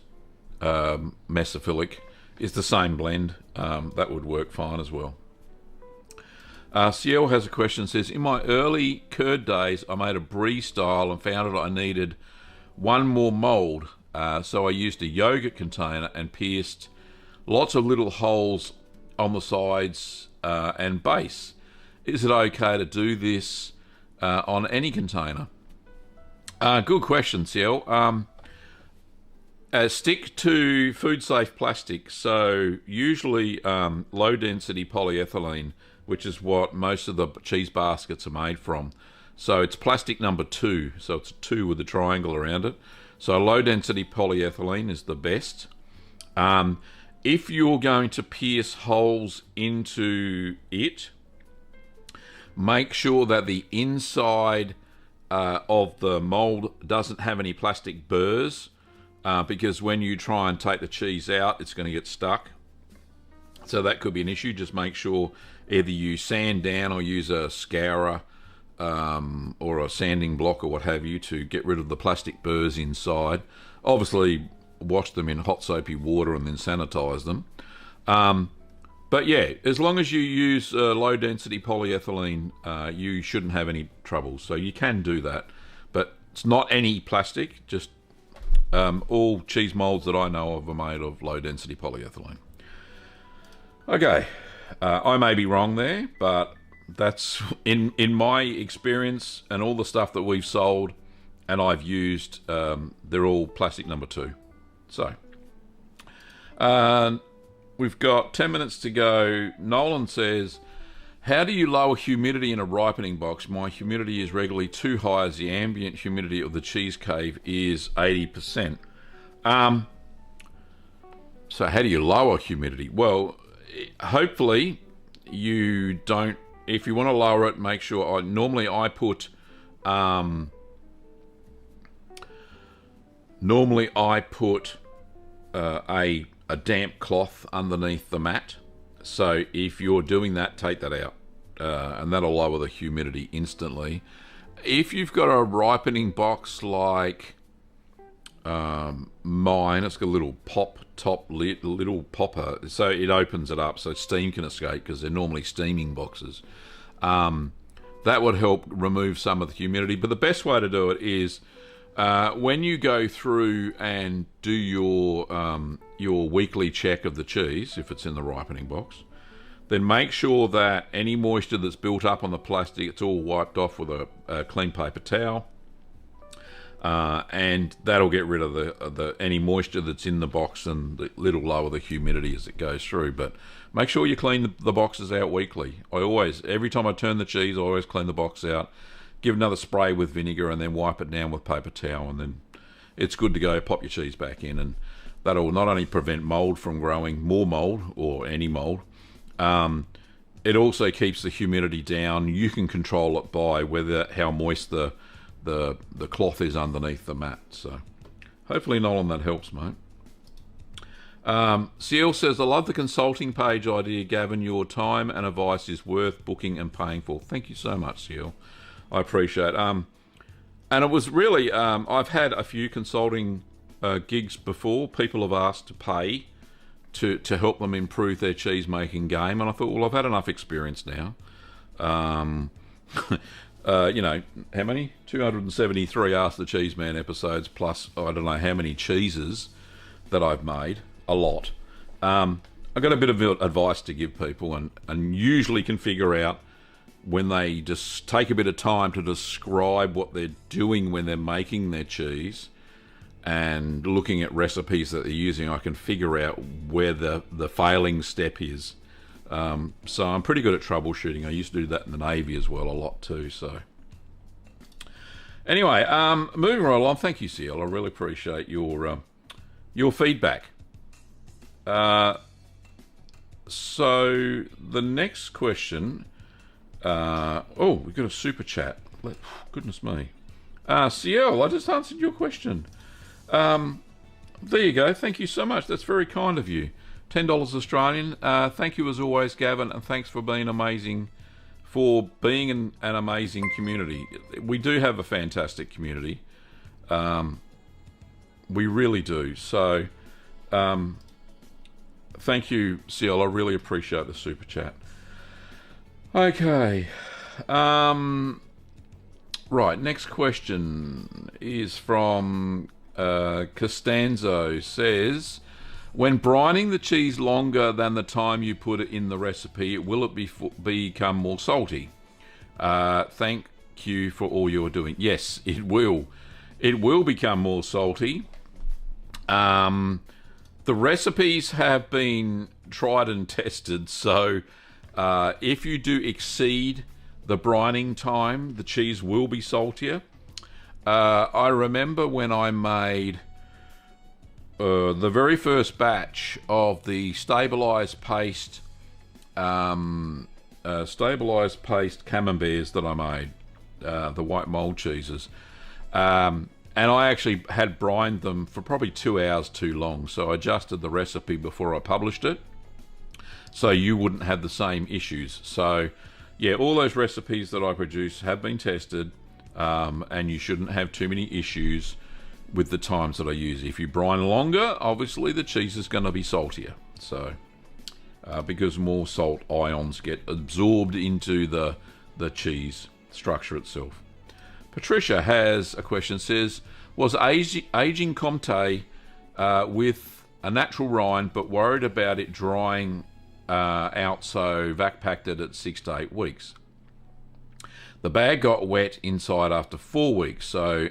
mesophilic is the same blend. That would work fine as well. Ciel has a question, says, in my early curd days, I made a brie style and found that I needed one more mould. So I used a yogurt container and pierced lots of little holes on the sides and base. Is it okay to do this on any container? Good question, Ciel. Stick to food safe plastic. So usually low density polyethylene, which is what most of the cheese baskets are made from. So it's plastic number 2. So it's a 2 with a triangle around it. So low density polyethylene is the best. If you're going to pierce holes into it, make sure that the inside of the mold doesn't have any plastic burrs, because when you try and take the cheese out, it's going to get stuck. So that could be an issue. Just make sure either you sand down or use a scourer or a sanding block or what have you to get rid of the plastic burrs inside. Obviously, wash them in hot soapy water and then sanitize them. But yeah, as long as you use low density polyethylene, you shouldn't have any trouble. So you can do that, but it's not any plastic. Just all cheese molds that I know of are made of low density polyethylene. Okay, I may be wrong there, but that's in my experience and all the stuff that we've sold and I've used, they're all plastic number 2. So we've got 10 minutes to go. Nolan says, how do you lower humidity in a ripening box? My humidity is regularly too high as the ambient humidity of the cheese cave is 80%. So how do you lower humidity? Well, hopefully you don't. If you want to lower it, make sure. Normally I put a damp cloth underneath the mat. So if you're doing that, take that out, and that'll lower the humidity instantly. If you've got a ripening box like mine, it's got a little pop top lid, little popper, so it opens it up so steam can escape, because they're normally steaming boxes. That would help remove some of the humidity. But the best way to do it is when you go through and do your weekly check of the cheese, if it's in the ripening box, then make sure that any moisture that's built up on the plastic, it's all wiped off with a clean paper towel. And that'll get rid of the any moisture that's in the box, and it'll lower the humidity as it goes through. But make sure you clean the boxes out weekly. Every time I turn the cheese, I always clean the box out, give another spray with vinegar, and then wipe it down with paper towel, and then it's good to go. Pop your cheese back in, and that'll not only prevent mold from growing, more mold or any mold, it also keeps the humidity down. You can control it by how moist the cloth is underneath the mat. So hopefully, Nolan, that helps, mate. Ciel says, I love the consulting page idea, Gavin. Your time and advice is worth booking and paying for. Thank you so much, Ciel. I appreciate it. And it was really, I've had a few consulting gigs before. People have asked to pay to help them improve their cheese making game, and I thought, well, I've had enough experience now. You know, how many? 273 Ask the Cheeseman episodes, plus I don't know how many cheeses that I've made. A lot. I've got a bit of advice to give people, and usually can figure out when they just take a bit of time to describe what they're doing when they're making their cheese and looking at recipes that they're using, I can figure out where the failing step is. So I'm pretty good at troubleshooting. I used to do that in the Navy as well, a lot too. So anyway, moving right along. Thank you, Ciel. I really appreciate your feedback. So the next question. We've got a super chat. Goodness me. Ciel, I just answered your question. There you go. Thank you so much. That's very kind of you. $10 Australian. Thank you as always, Gavin, and thanks for being amazing, for being an amazing community. We do have a fantastic community. We really do. So, thank you, Ciel. I really appreciate the super chat. Okay. Right, next question is from Costanzo. Says, when brining the cheese longer than the time you put it in the recipe, will it become more salty? Thank you for all you're doing. Yes, it will. It will become more salty. The recipes have been tried and tested, so if you do exceed the brining time, the cheese will be saltier. I remember when I made the very first batch of the stabilised paste camemberts that I made, the white mould cheeses, and I actually had brined them for probably 2 hours too long, so I adjusted the recipe before I published it, so you wouldn't have the same issues. So yeah, all those recipes that I produce have been tested, and you shouldn't have too many issues with the times that I use. If you brine longer, obviously the cheese is going to be saltier, so because more salt ions get absorbed into the cheese structure itself. Patricia has a question, says, was aging Comté with a natural rind but worried about it drying out, so vac packed it at 6 to 8 weeks. The bag got wet inside after 4 weeks, so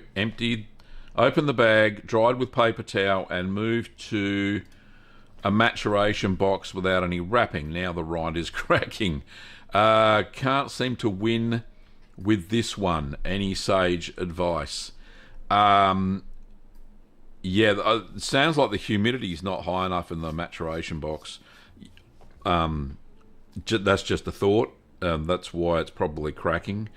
opened the bag, dried with paper towel, and moved to a maturation box without any wrapping. Now the rind is cracking. Can't seem to win with this one. Any sage advice? Yeah, it sounds like the humidity is not high enough in the maturation box. That's just a thought. That's why it's probably cracking.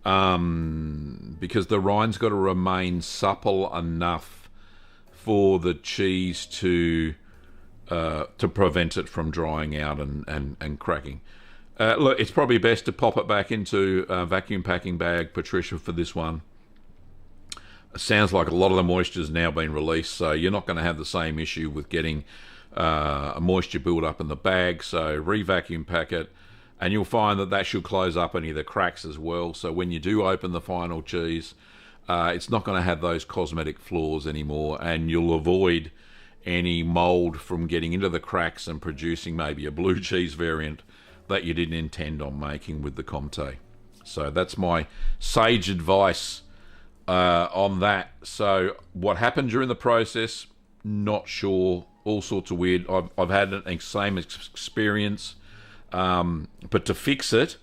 Because the rind's got to remain supple enough for the cheese to prevent it from drying out and cracking. Look, it's probably best to pop it back into a vacuum packing bag, Patricia, for this one. It sounds like a lot of the moisture has now been released, so you're not going to have the same issue with getting a moisture build up in the bag. So re-vacuum pack it, and you'll find that should close up any of the cracks as well. So when you do open the final cheese, it's not going to have those cosmetic flaws anymore, and you'll avoid any mold from getting into the cracks and producing maybe a blue cheese variant that you didn't intend on making with the Comté. So that's my sage advice on that. So what happened during the process, not sure. All sorts of weird. I've had the same experience, but to fix it,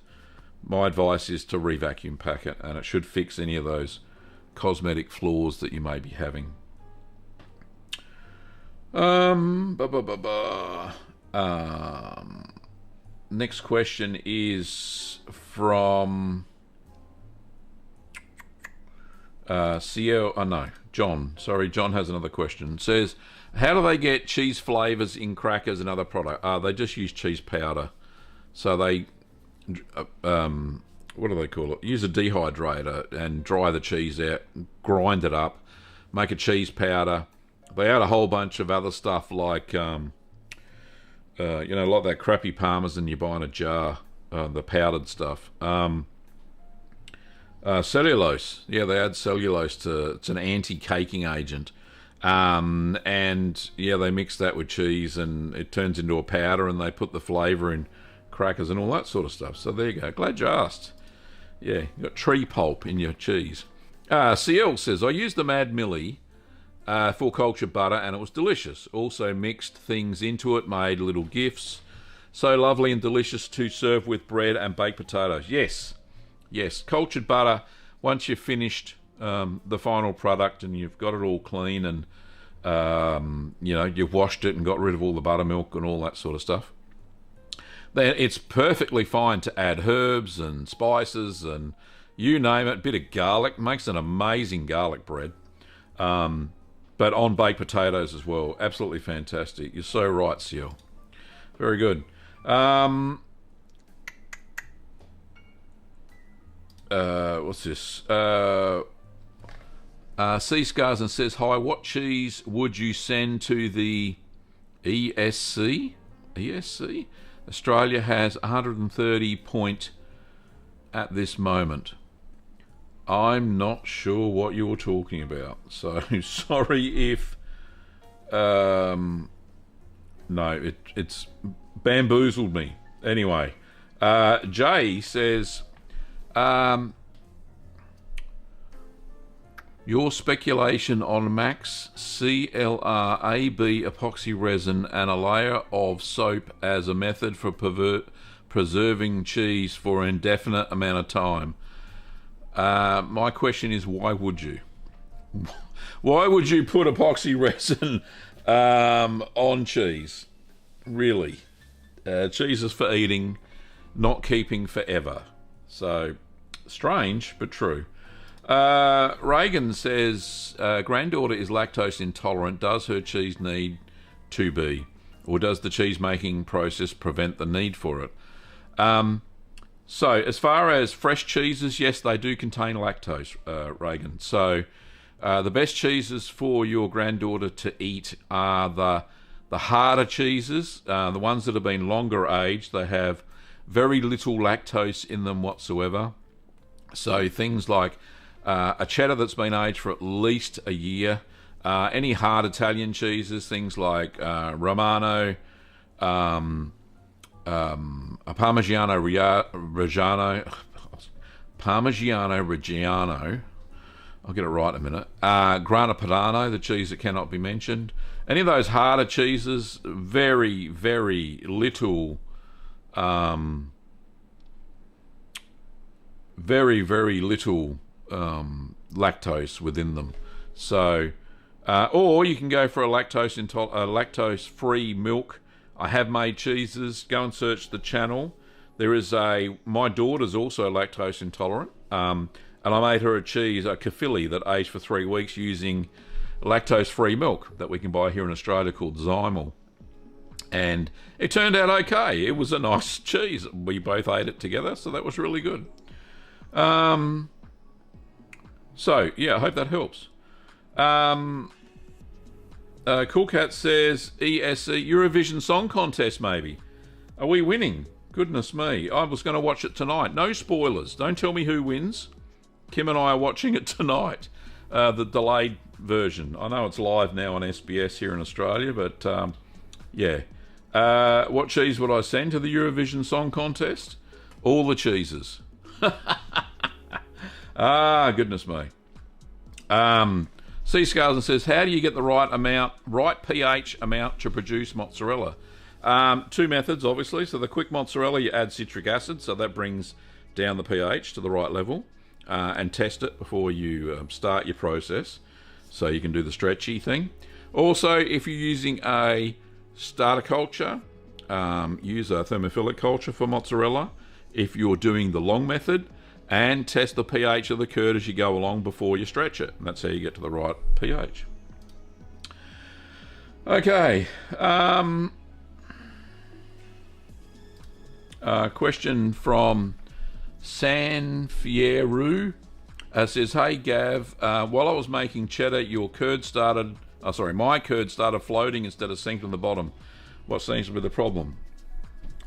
my advice is to re-vacuum pack it, and it should fix any of those cosmetic flaws that you may be having. Next question is from John. Sorry, John has another question. It says, how do they get cheese flavours in crackers and other product? They just use cheese powder. So they, what do they call it? Use a dehydrator and dry the cheese out, grind it up, make a cheese powder. They add a whole bunch of other stuff like, like that crappy Parmesan you buy in a jar, the powdered stuff. Cellulose. Yeah, they add cellulose it's an anti-caking agent. And yeah, they mix that with cheese and it turns into a powder, and they put the flavour in crackers and all that sort of stuff. So there you go. Glad you asked. Yeah, you got tree pulp in your cheese. CL says, I used the Mad Millie for cultured butter and it was delicious. Also mixed things into it, made little gifts. So lovely and delicious to serve with bread and baked potatoes. Yes, cultured butter, once you've finished the final product and you've got it all clean and you've washed it and got rid of all the buttermilk and all that sort of stuff, then it's perfectly fine to add herbs and spices and you name it. A bit of garlic makes an amazing garlic bread, but on baked potatoes as well. Absolutely fantastic. You're so right, Seal. Very good. What's this? C Scars and says, hi, what cheese would you send to the ESC? ESC? Australia has 130 point at this moment. I'm not sure what you're talking about. So sorry if no, it's bamboozled me. Anyway, Jay says Your speculation on Max CLR-AB epoxy resin and a layer of soap as a method for preserving cheese for an indefinite amount of time. My question is, why would you? Why would you put epoxy resin on cheese? Really? Cheese is for eating, not keeping forever. So, strange, but true. Reagan says, granddaughter is lactose intolerant. Does her cheese need to be? Or does the cheese making process prevent the need for it? So, as far as fresh cheeses, yes, they do contain lactose, Reagan. So, the best cheeses for your granddaughter to eat are the harder cheeses, the ones that have been longer aged. They have very little lactose in them whatsoever. So, things like a cheddar that's been aged for at least a year, any hard Italian cheeses, things like Romano, a Parmigiano Reggiano, I'll get it right in a minute, Grana Padano, the cheese that cannot be mentioned. Any of those harder cheeses, very, very little, very, very little lactose within them. So, or you can go for a lactose-free milk. I have made cheeses. Go and search the channel. There is my daughter's also lactose intolerant, and I made her a cheese, a kefili, that aged for 3 weeks using lactose-free milk that we can buy here in Australia called Zymel. And it turned out okay. It was a nice cheese. We both ate it together, so that was really good. So, yeah, I hope that helps. Cool Cat says, ESC, Eurovision Song Contest, maybe. Are we winning? Goodness me. I was going to watch it tonight. No spoilers. Don't tell me who wins. Kim and I are watching it tonight. The delayed version. I know it's live now on SBS here in Australia, but, yeah. What cheese would I send to the Eurovision Song Contest? All the cheeses. Goodness me. C. Scarlson says, how do you get the right pH amount to produce mozzarella? Two methods, obviously. So the quick mozzarella, you add citric acid, so that brings down the pH to the right level, and test it before you start your process, so you can do the stretchy thing. Also, if you're using a starter culture, use a thermophilic culture for mozzarella. If you're doing the long method, and test the pH of the curd as you go along before you stretch it. And that's how you get to the right pH. Okay. Question from San Fierro says, hey Gav, while I was making cheddar, my curd started floating instead of sinking to the bottom. What seems to be the problem?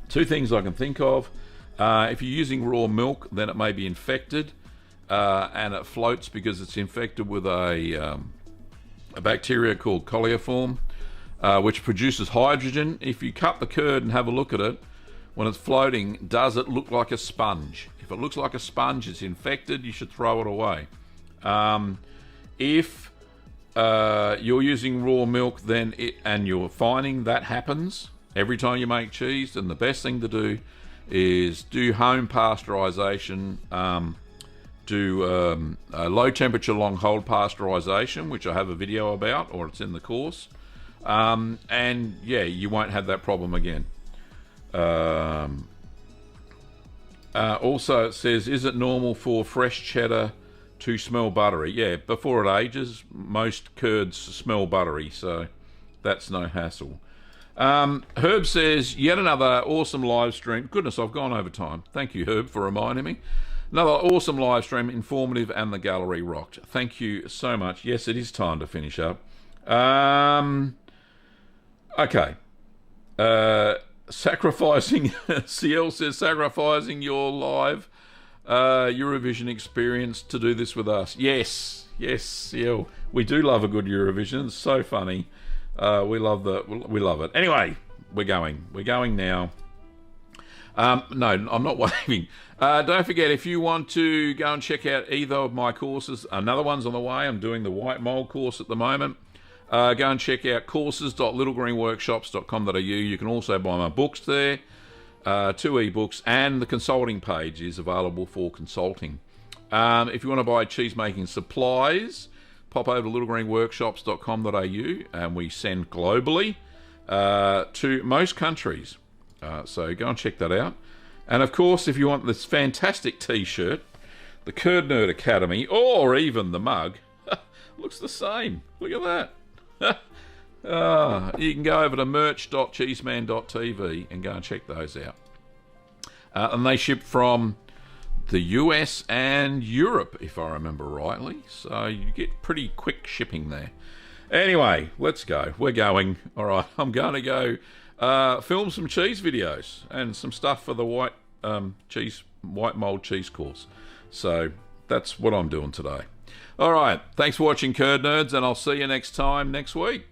Two things I can think of. If you're using raw milk, then it may be infected, and it floats because it's infected with a bacteria called coliform, which produces hydrogen. If you cut the curd and have a look at it, when it's floating, does it look like a sponge? If it looks like a sponge, it's infected, you should throw it away. If you're using raw milk and you're finding that happens every time you make cheese, then the best thing to do is do home pasteurization, do low temperature long hold pasteurization, which I have a video about, or it's in the course, and yeah, you won't have that problem again. Also it says, is it normal for fresh cheddar to smell buttery? Yeah, before it ages, most curds smell buttery, so that's no hassle. Herb says, yet another awesome live stream. Goodness, I've gone over time. Thank you, Herb, for reminding me. Another awesome live stream, informative, and the gallery rocked. Thank you so much. Yes, it is time to finish up. Okay. Sacrificing, CL says, sacrificing your live Eurovision experience to do this with us. Yes, CL. We do love a good Eurovision. It's so funny. We love it. Anyway, we're going now. No, I'm not waving. Don't forget, if you want to go and check out either of my courses, another one's on the way. I'm doing the white mold course at the moment. Go and check out courses.littlegreenworkshops.com.au. You can also buy my books there, 2 ebooks, and the consulting page is available for consulting. If you want to buy cheese making supplies, pop over to littlegreenworkshops.com.au, and we send globally to most countries. So go and check that out. And of course, if you want this fantastic t-shirt, the Curd Nerd Academy, or even the mug, looks the same. Look at that. You can go over to merch.cheeseman.tv and go and check those out. And they ship from the US and Europe, if I remember rightly. So you get pretty quick shipping there. Anyway, let's go. We're going. All right, I'm going to go film some cheese videos and some stuff for the white mold cheese course. So that's what I'm doing today. All right, thanks for watching, Curd Nerds, and I'll see you next time next week.